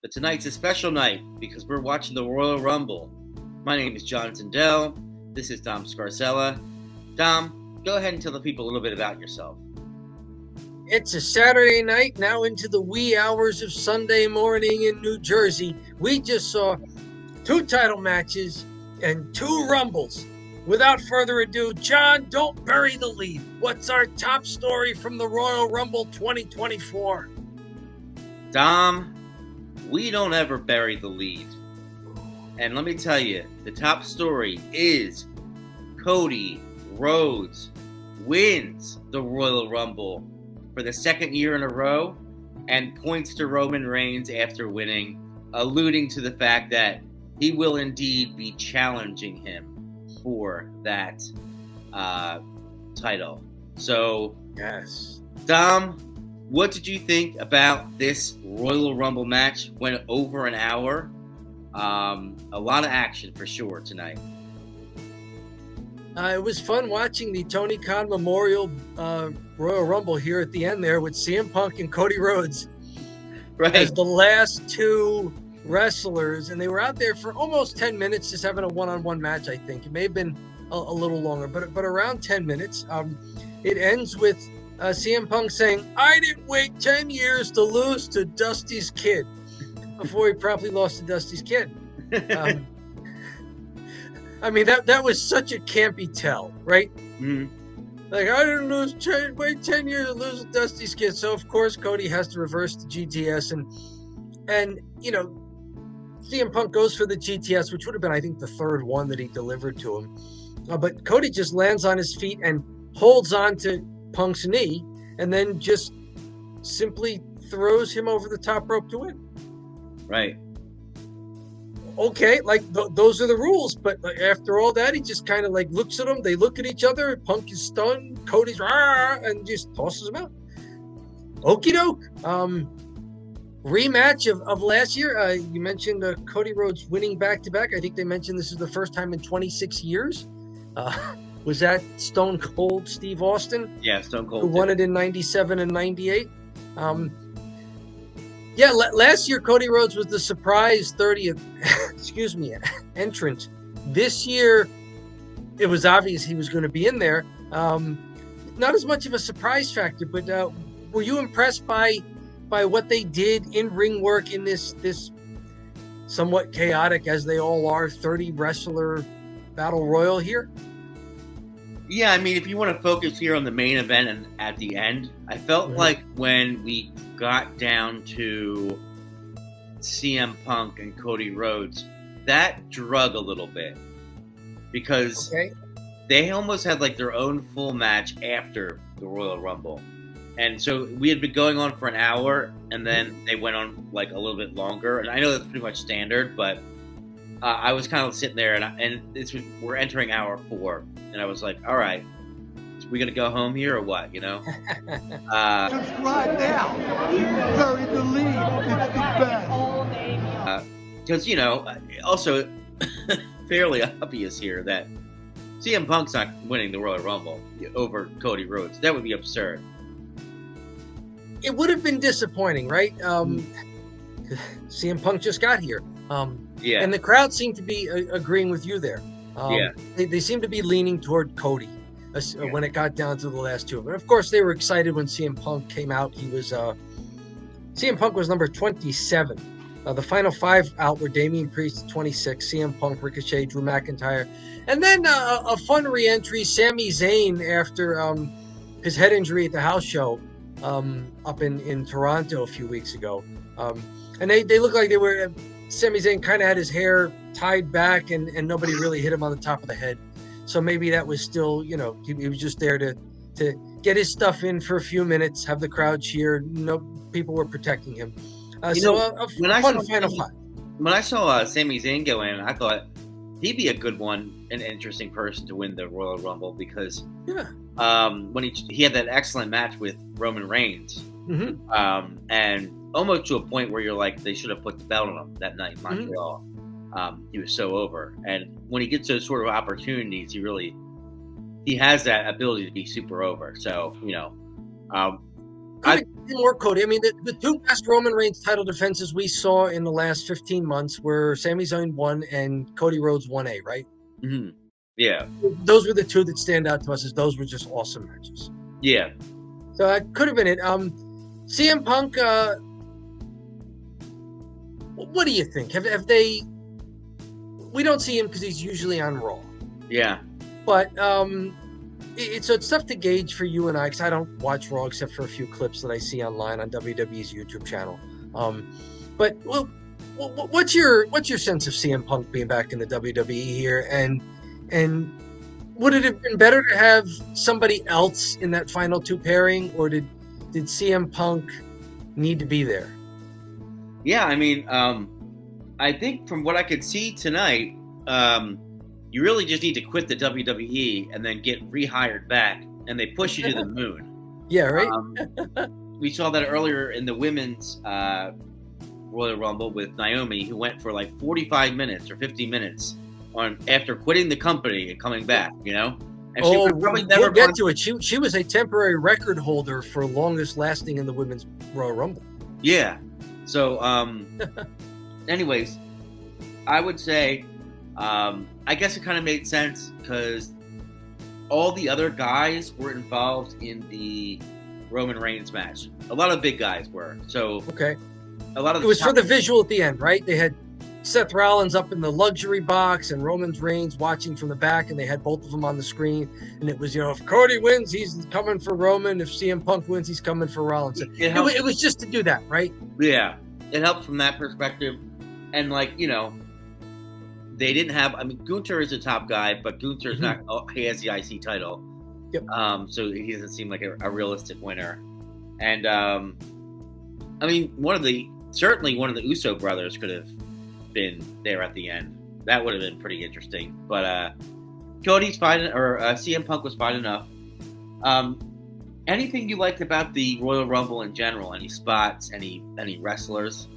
but tonight's a special night because we're watching the Royal Rumble. My name is Jonathan Dell. This is Dom Scarcella. Dom, go ahead and tell the people a little bit about yourself. It's a Saturday night, now into the wee hours of Sunday morning in New Jersey. We just saw 2 title matches and 2 Rumbles. Without further ado, John, don't bury the lead. What's our top story from the Royal Rumble 2024? Dom, we don't ever bury the lead. And let me tell you, the top story is Cody Rhodes wins the Royal Rumble for the 2nd year in a row and points to Roman Reigns after winning, alluding to the fact that he will indeed be challenging him for that title. So, yes, Dom, what did you think about this Royal Rumble match? Went over an hour. A lot of action for sure tonight. It was fun watching the Tony Khan Memorial Royal Rumble here at the end there with CM Punk and Cody Rhodes as the last 2 wrestlers, and they were out there for almost 10 minutes just having a one-on-one match. I think it may have been a little longer, but around 10 minutes. It ends with CM Punk saying, "I didn't wait 10 years to lose to Dusty's kid," before he promptly lost to Dusty's kid. I mean, that was such a campy tell, right? Mm-hmm. Like, I didn't wait 10 years to lose to Dusty's kid. So of course Cody has to reverse the GTS, and you know, CM Punk goes for the GTS, which would have been, I think, the 3rd one that he delivered to him. But Cody just lands on his feet and holds on to Punk's knee, and then just simply throws him over the top rope to win. Right. Okay, like those are the rules. But after all that, he just kind of like looks at them. They look at each other. Punk is stunned. Cody's and just tosses him out. Okie doke. Rematch of last year. You mentioned Cody Rhodes winning back-to-back. I think they mentioned this is the first time in 26 years. Was that Stone Cold Steve Austin? Yeah, Stone Cold. Who won it in 97 and 98. Yeah, last year Cody Rhodes was the surprise 30th entrant. This year, it was obvious he was going to be in there. Not as much of a surprise factor, but were you impressed by what they did in ring work in this somewhat chaotic, as they all are, 30 wrestler battle royal here? Yeah, I mean, if you want to focus here on the main event and at the end, I felt like when we got down to CM Punk and Cody Rhodes, that drug a little bit because they almost had like their own full match after the Royal Rumble. And so we had been going on for an hour, and then they went on like a little bit longer. And I know that's pretty much standard, but I was kind of sitting there, and we're entering hour 4, and I was like, all right, are we going to go home here or what, you know? Subscribe now. Bury the lead. It's the best. Because, you know, also fairly obvious here that CM Punk's not winning the Royal Rumble over Cody Rhodes. That would be absurd. It would have been disappointing, right? CM Punk just got here. Yeah. And the crowd seemed to be agreeing with you there. They seemed to be leaning toward Cody when it got down to the last 2. But of course, they were excited when CM Punk came out. CM Punk was number 27. The final 5 out were Damian Priest, 26, CM Punk, Ricochet, Drew McIntyre. And then a fun re-entry, Sami Zayn, after his head injury at the house show up in Toronto a few weeks ago. And they looked like they were... Sami Zayn kind of had his hair tied back, and nobody really hit him on the top of the head. So maybe that was still, you know, he was just there to get his stuff in for a few minutes, have the crowd cheer. No, people were protecting him. When I saw Sami Zayn go in, I thought he'd be a good one, an interesting person to win the Royal Rumble because when he had that excellent match with Roman Reigns, and almost to a point where you're like, they should have put the belt on him that night in Montreal. He was so over. And when he gets those sort of opportunities, he has that ability to be super over. So, you know, more, Cody. I mean, the two best Roman Reigns title defenses we saw in the last 15 months were Sami Zayn 1 and Cody Rhodes 1A, right? Mm-hmm. Yeah. Those were the two that stand out to us as those were just awesome matches. Yeah. So that could have been it. CM Punk, what do you think? Have they... We don't see him because he's usually on Raw. Yeah. But it's tough to gauge for you and I because I don't watch Raw except for a few clips that I see online on WWE's YouTube channel. But what's your sense of CM Punk being back in the WWE here? And would it have been better to have somebody else in that final two pairing, or did CM Punk need to be there? Yeah, I mean, I think from what I could see tonight, you really just need to quit the WWE and then get rehired back, and they push you to the moon. Yeah, right? We saw that earlier in the women's Royal Rumble with Naomi, who went for like 45 minutes or 50 minutes after quitting the company and coming back, you know? And she would probably never we'll get to it. She was a temporary record holder for longest lasting in the women's Royal Rumble. Yeah. So, anyways, I would say, I guess it kind of made sense because all the other guys were involved in the Roman Reigns match. A lot of big guys were. So, okay. A lot of it was for the visual at the end, right? They had Seth Rollins up in the luxury box and Roman Reigns watching from the back, and they had both of them on the screen. And it was, you know, if Cody wins, he's coming for Roman. If CM Punk wins, he's coming for Rollins. It was just to do that, right? Yeah. It helped from that perspective. And, like, you know, they didn't have, I mean, Gunther is a top guy, but Gunther's not, he has the IC title. Yep. So he doesn't seem like a realistic winner. And, I mean, certainly one of the Uso brothers could have been there at the end. That would have been pretty interesting. But Cody's fine, or CM Punk was fine enough. Anything you liked about the Royal Rumble in general? Any spots? Any wrestlers?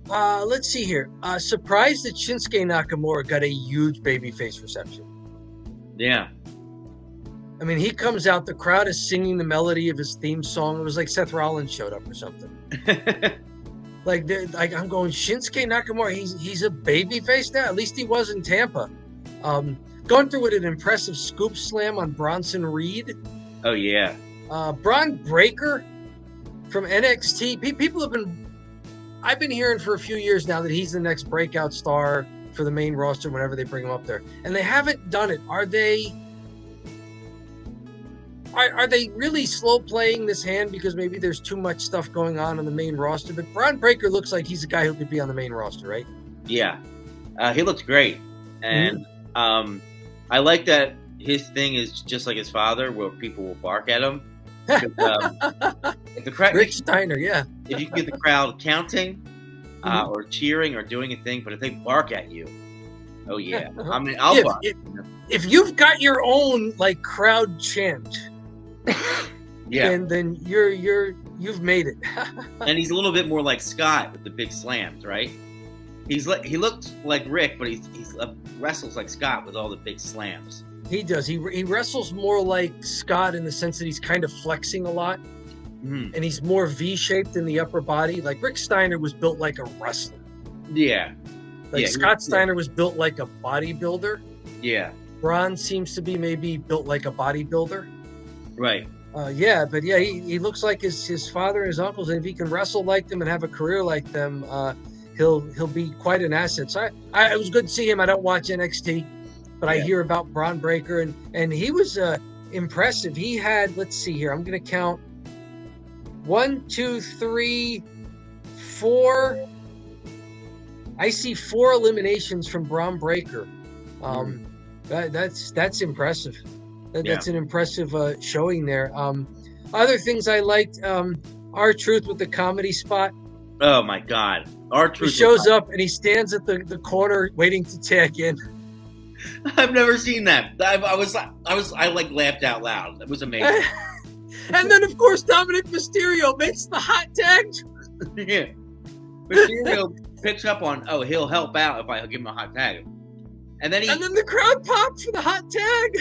Let's see here. Surprised that Shinsuke Nakamura got a huge babyface reception. Yeah. I mean, he comes out, the crowd is singing the melody of his theme song. It was like Seth Rollins showed up or something. Like I'm going, Shinsuke Nakamura, he's a babyface now? At least he was in Tampa. Going through with an impressive scoop slam on Bronson Reed. Oh, yeah. Braun Breaker from NXT. I've been hearing for a few years now that he's the next breakout star for the main roster whenever they bring him up there. And they haven't done it. Are they really slow playing this hand because maybe there's too much stuff going on the main roster? But Braun Breaker looks like he's a guy who could be on the main roster, right? Yeah. He looks great. And I like that his thing is just like his father, where people will bark at him. If the crowd, Rick Steiner, yeah. If you can get the crowd counting or cheering or doing a thing, but if they bark at you, oh yeah. I mean, I'll bark. If you've got your own like crowd chant, yeah, then you've made it. And he's a little bit more like Scott with the big slams, right? He looks like Rick, but he wrestles like Scott with all the big slams. He does. He wrestles more like Scott in the sense that he's kind of flexing a lot, and he's more V-shaped in the upper body. Like Rick Steiner was built like a wrestler. Yeah. Like Scott Steiner was built like a bodybuilder. Yeah. Braun seems to be maybe built like a bodybuilder. Right. He looks like his father and his uncles, and if he can wrestle like them and have a career like them, he'll be quite an asset. So it was good to see him. I don't watch NXT, but I hear about Braun Breaker, and he was impressive. He had, let's see here, I'm going to count 1, 2, 3, 4. I see 4 eliminations from Braun Breaker. That's impressive. That's an impressive showing there. Other things I liked, R-Truth with the comedy spot. Oh my God. R-Truth he shows up and he stands at the corner waiting to tag in. I've never seen that. I laughed out loud. That was amazing. And then of course Dominic Mysterio makes the hot tag. Yeah. Mysterio picks up on, he'll help out if I give him a hot tag. And then the crowd pops for the hot tag.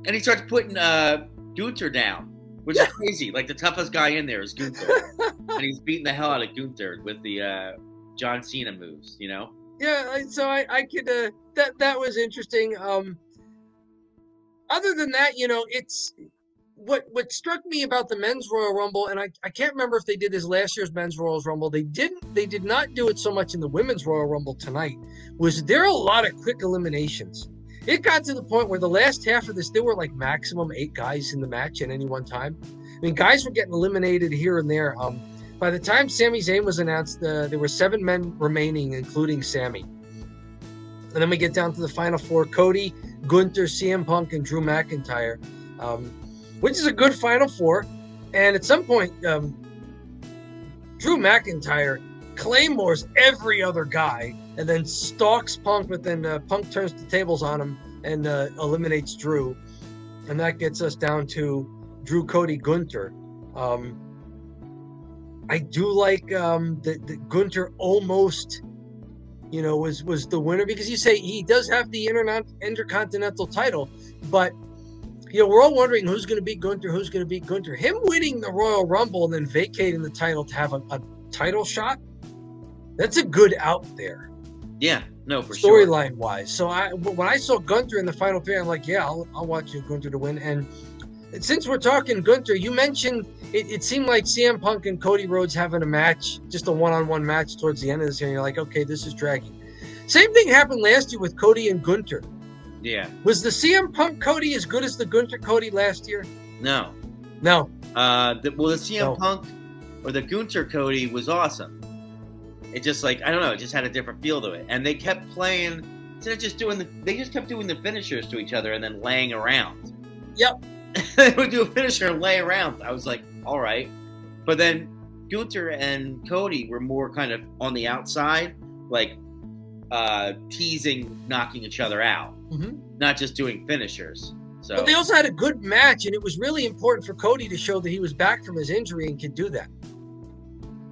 And he starts putting Gunther down. which is crazy. Like the toughest guy in there is Gunther, and he's beating the hell out of Gunther with the John Cena moves. You know? Yeah. So I could that was interesting. Other than that, you know, it's what struck me about the men's Royal Rumble, and I can't remember if they did this last year's men's Royal Rumble. They did not do it so much in the women's Royal Rumble tonight. Was there are a lot of quick eliminations. It got to the point where the last half of this, there were like maximum 8 guys in the match at any one time. I mean, guys were getting eliminated here and there. By the time Sami Zayn was announced, there were 7 men remaining, including Sami. And then we get down to the final 4: Cody, Gunther, CM Punk, and Drew McIntyre, which is a good final 4. And at some point, Drew McIntyre claymores every other guy and then stalks Punk, but then Punk turns the tables on him and eliminates Drew. And that gets us down to Drew, Cody, Gunther. I do like that Gunther almost, you know, was the winner, because you say he does have the Intercontinental title, but you know, we're all wondering who's going to beat Gunther, who's going to beat Gunther. Him winning the Royal Rumble and then vacating the title to have a title shot, that's a good out there. Yeah, no, for sure. Storyline wise. So when I saw Gunther in the final 3, I'm like, yeah, I'll watch Gunther to win. And since we're talking Gunther, you mentioned it seemed like CM Punk and Cody Rhodes having a match, just a one-on-one match towards the end of this year. And you're like, okay, this is dragging. Same thing happened last year with Cody and Gunther. Yeah. Was the CM Punk Cody as good as the Gunther Cody last year? No. No. The CM Punk or the Gunther Cody was awesome. It just like, I don't know, it just had a different feel to it. And they kept playing, instead of just they just kept doing the finishers to each other and then laying around. Yep. They would do a finisher and lay around. I was like, all right. But then Gunther and Cody were more kind of on the outside, like teasing, knocking each other out. Not just doing finishers. So, but they also had a good match, and it was really important for Cody to show that he was back from his injury and could do that.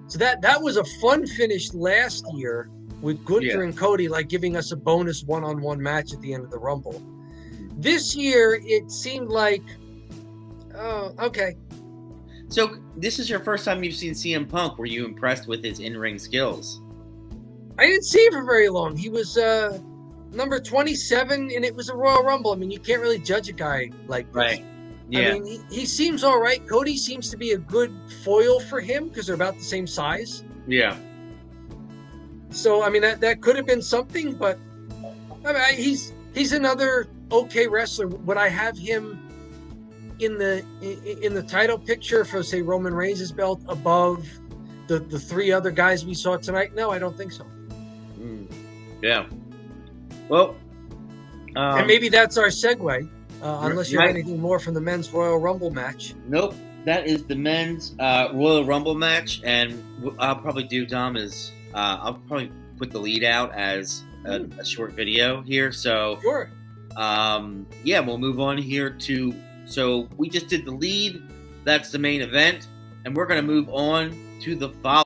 So that was a fun finish last year with Gunther and Cody, like giving us a bonus one-on-one match at the end of the Rumble. This year, it seemed like, oh, okay. So this is your first time you've seen CM Punk. Were you impressed with his in-ring skills? I didn't see him for very long. He was number 27, and it was a Royal Rumble. I mean, you can't really judge a guy like this. Right. Yeah. I mean, he seems all right. Cody seems to be a good foil for him because they're about the same size. Yeah. So, I mean, that could have been something, but I mean, he's another okay wrestler. Would I have him in the title picture for, say, Roman Reigns' belt above the 3 other guys we saw tonight? No, I don't think so. Yeah. Well, and maybe that's our segue, unless you have anything more from the men's Royal Rumble match. Nope. That is the men's Royal Rumble match, and what I'll probably do, Dom, is I'll probably put the lead out as a short video here. So, sure. Yeah, we'll move on here to. So we just did the lead. That's the main event, and we're going to move on to the follow.